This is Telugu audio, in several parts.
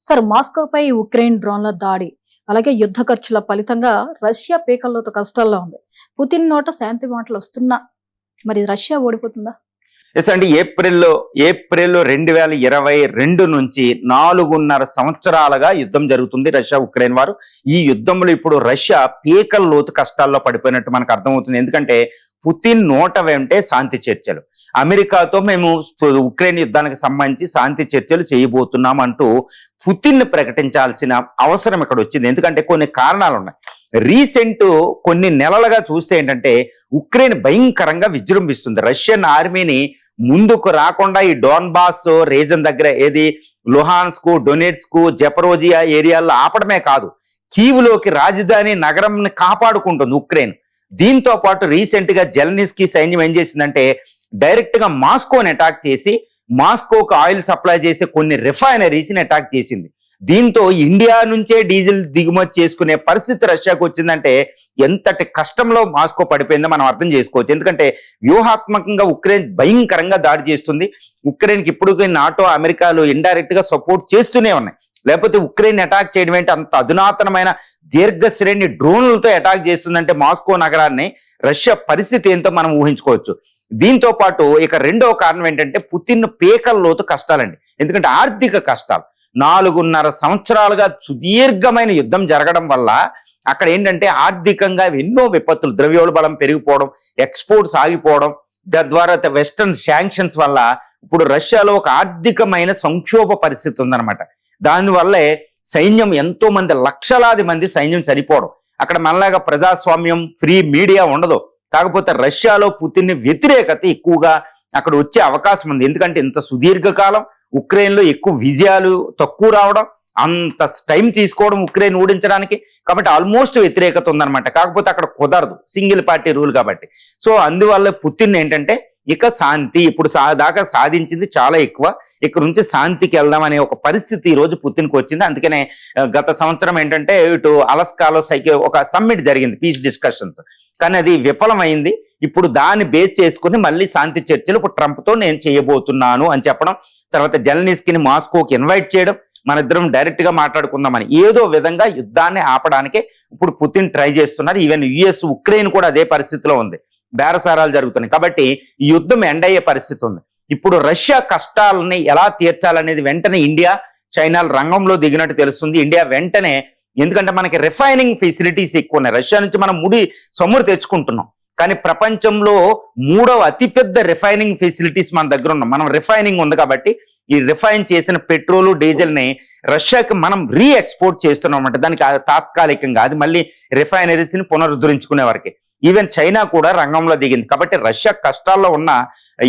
సార్, మాస్కోపై ఉక్రెయిన్ డ్రోన్ల దాడి, అలాగే యుద్ధ ఖర్చుల ఫలితంగా రష్యా పీకల్లోతు కష్టాల్లో ఉంది. పుతిన్ నోట శాంతి మాటలు వస్తున్నా మరి రష్యా ఓడిపోతుందా? ఎస్ అండి, ఏప్రిల్లో 2022 నుంచి 4.5 సంవత్సరాలుగా యుద్ధం జరుగుతుంది రష్యా ఉక్రెయిన్ వారు. ఈ యుద్ధంలో ఇప్పుడు రష్యా పీకల లోతు కష్టాల్లో పడిపోయినట్టు మనకు అర్థమవుతుంది. ఎందుకంటే పుతిన్ నోట వెంటే శాంతి చర్చలు, అమెరికాతో మేము ఉక్రెయిన్ యుద్ధానికి సంబంధించి శాంతి చర్చలు చేయబోతున్నాం అంటూ పుతిన్ ప్రకటించాల్సిన అవసరం ఇక్కడ వచ్చింది. ఎందుకంటే కొన్ని కారణాలు ఉన్నాయి. రీసెంట్ కొన్ని నెలలుగా చూస్తే ఏంటంటే ఉక్రెయిన్ భయంకరంగా విజృంభిస్తుంది. రష్యన్ ఆర్మీని ముందుకు రాకుండా ఈ డోన్బాస్ రీజన్ దగ్గర ఏది లుహాన్స్కు, డొనెట్స్కు, జపరోజియా ఏరియాల్లో ఆపడమే కాదు, కీవ్లోకి రాజధాని నగరంని కాపాడుకుంటుంది ఉక్రెయిన్. దీంతో పాటు రీసెంట్ గా జెలెన్స్కీ సైన్యం ఏం చేసిందంటే డైరెక్ట్ గా మాస్కోని అటాక్ చేసి మాస్కోకు ఆయిల్ సప్లై చేసే కొన్ని రిఫైనరీస్ని అటాక్ చేసింది. దీంతో ఇండియా నుంచే డీజిల్ దిగుమతి చేసుకునే పరిస్థితి రష్యాకు వచ్చిందంటే ఎంతటి కష్టంలో మాస్కో పడిపోయిందో మనం అర్థం చేసుకోవచ్చు. ఎందుకంటే వ్యూహాత్మకంగా ఉక్రెయిన్ భయంకరంగా దాడి చేస్తుంది. ఉక్రెయిన్కి ఇప్పుడు నాటో, అమెరికాలు ఇండైరెక్ట్ గా సపోర్ట్ చేస్తూనే ఉన్నాయి. లేకపోతే ఉక్రెయిన్ అటాక్ చేయడం ఏంటి, అంత అధునాతనమైన దీర్ఘ శ్రేణి డ్రోన్లతో అటాక్ చేస్తుందంటే మాస్కో నగరాన్ని, రష్యా పరిస్థితి ఏంటో మనం ఊహించుకోవచ్చు. దీంతో పాటు ఇక రెండవ కారణం ఏంటంటే పుతిన్ పీకల్లోతు కష్టాలండి. ఎందుకంటే ఆర్థిక కష్టాలు, 4.5 సంవత్సరాలుగా సుదీర్ఘమైన యుద్ధం జరగడం వల్ల అక్కడ ఏంటంటే ఆర్థికంగా ఎన్నో విపత్తులు, ద్రవ్యోల్బణం పెరిగిపోవడం, ఎక్స్పోర్ట్స్ ఆగిపోవడం, తద్వారా వెస్టర్న్ శాంక్షన్స్ వల్ల ఇప్పుడు రష్యాలో ఒక ఆర్థికమైన సంక్షోభ పరిస్థితి ఉందన్నమాట. దానివల్లే సైన్యం ఎంతో మంది, లక్షలాది మంది సైన్యం సరిపోవడం. అక్కడ మనలాగా ప్రజాస్వామ్యం, ఫ్రీ మీడియా ఉండదు. కాకపోతే రష్యాలో పుతిన్ వ్యతిరేకత ఎక్కువగా అక్కడ వచ్చే అవకాశం ఉంది. ఎందుకంటే ఇంత సుదీర్ఘకాలం ఉక్రెయిన్లో ఎక్కువ విజయాలు తక్కువ రావడం, అంత టైం తీసుకోవడం ఉక్రెయిన్ ఓడించడానికి, కాబట్టి ఆల్మోస్ట్ వ్యతిరేకత ఉందన్నమాట. కాకపోతే అక్కడ కుదరదు, సింగిల్ పార్టీ రూల్ కాబట్టి. సో అందువల్ల పుతిన్ ఏంటంటే ఇక శాంతి, ఇప్పుడు దాకా సాధించింది చాలా ఎక్కువ, ఇక్కడ నుంచి శాంతికి వెళ్దాం ఒక పరిస్థితి ఈ రోజు పుతిన్కి వచ్చింది. అందుకనే గత సంవత్సరం ఏంటంటే ఇటు అలస్కాలో ఒక సమ్మిట్ జరిగింది, పీస్ డిస్కషన్స్, కానీ అది విఫలమైంది. ఇప్పుడు దాన్ని బేస్ చేసుకుని మళ్ళీ శాంతి చర్చలు ఇప్పుడు ట్రంప్తో నేను చేయబోతున్నాను అని చెప్పడం, తర్వాత జెలెన్స్కీని మాస్కోకి ఇన్వైట్ చేయడం, మన ఇద్దరం డైరెక్ట్ గా మాట్లాడుకుందామని ఏదో విధంగా యుద్ధాన్ని ఆపడానికే ఇప్పుడు పుతిన్ ట్రై చేస్తున్నారు. ఈవెన్ యుఎస్, ఉక్రెయిన్ కూడా అదే పరిస్థితిలో ఉంది, బేరసారాలు జరుగుతున్నాయి. కాబట్టి ఈ యుద్ధం ఎండ్ అయ్యే పరిస్థితి ఉంది. ఇప్పుడు రష్యా కష్టాలని ఎలా తీర్చాలనేది వెంటనే ఇండియా, చైనాలు రంగంలో దిగినట్టు తెలుస్తుంది. ఇండియా వెంటనే, ఎందుకంటే మనకి రిఫైనింగ్ ఫెసిలిటీస్ ఎక్కువ ఉన్నాయి. రష్యా నుంచి మనం చమురు తెచ్చుకుంటున్నాం, కానీ ప్రపంచంలో 3వ అతిపెద్ద రిఫైనింగ్ ఫెసిలిటీస్ మన దగ్గర ఉన్నాం. మనం రిఫైనింగ్ ఉంది కాబట్టి ఈ రిఫైన్ చేసిన పెట్రోలు, డీజిల్ని రష్యాకి మనం ఎక్స్పోర్ట్ చేస్తున్నాం అంటే దానికి తాత్కాలికంగా, అది మళ్ళీ రిఫైనరీస్ని పునరుద్ధరించుకునే వరకే. ఈవెన్ చైనా కూడా రంగంలో దిగింది. కాబట్టి రష్యా కష్టాల్లో ఉన్న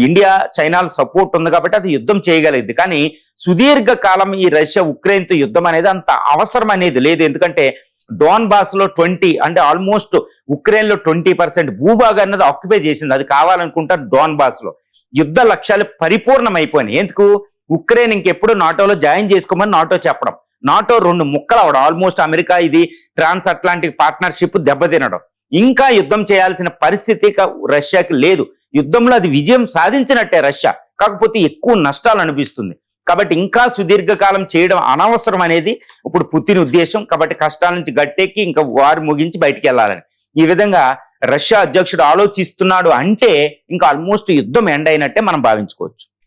ఇండియా, చైనాల సపోర్ట్ ఉంది కాబట్టి అది యుద్ధం చేయగలిగింది. కానీ సుదీర్ఘ కాలం ఈ రష్యా ఉక్రెయిన్తో యుద్ధం అనేది అంత అవసరం అనేది లేదు. ఎందుకంటే డోన్బాస్ లో 20 అంటే ఆల్మోస్ట్ ఉక్రెయిన్ లో 20% భూభాగాన్ని అది ఆక్యుపై చేసింది. అది కావాలనుకుంటా డోన్బాస్ లో యుద్ధ లక్ష్యాలు పరిపూర్ణమైపోయినాయి. ఎందుకు, ఉక్రెయిన్ ఇంకెప్పుడు నాటోలో జాయిన్ చేసుకోమని నాటో చెప్పడం, నాటో 2 ముక్కలు అవడం, ఆల్మోస్ట్ అమెరికా ఇది ట్రాన్స్ అట్లాంటిక్ పార్ట్నర్షిప్ దెబ్బతినడం, ఇంకా యుద్ధం చేయాల్సిన పరిస్థితి రష్యాకి లేదు. యుద్ధంలో అది విజయం సాధించినట్టే రష్యా, కాకపోతే ఎక్కువ నష్టాలు అనిపిస్తుంది. కాబట్టి ఇంకా సుదీర్ఘకాలం చేయడం అనవసరం అనేది ఇప్పుడు పుతిన్ ఉద్దేశం. కాబట్టి కష్టాల నుంచి గట్టెక్కి ఇంకా వారు ముగించి బయటికి వెళ్ళాలని ఈ విధంగా రష్యా అధ్యక్షుడు ఆలోచిస్తున్నాడు అంటే ఇంకా ఆల్మోస్ట్ యుద్ధం ఎండ్ అయినట్టే మనం భావించుకోవచ్చు.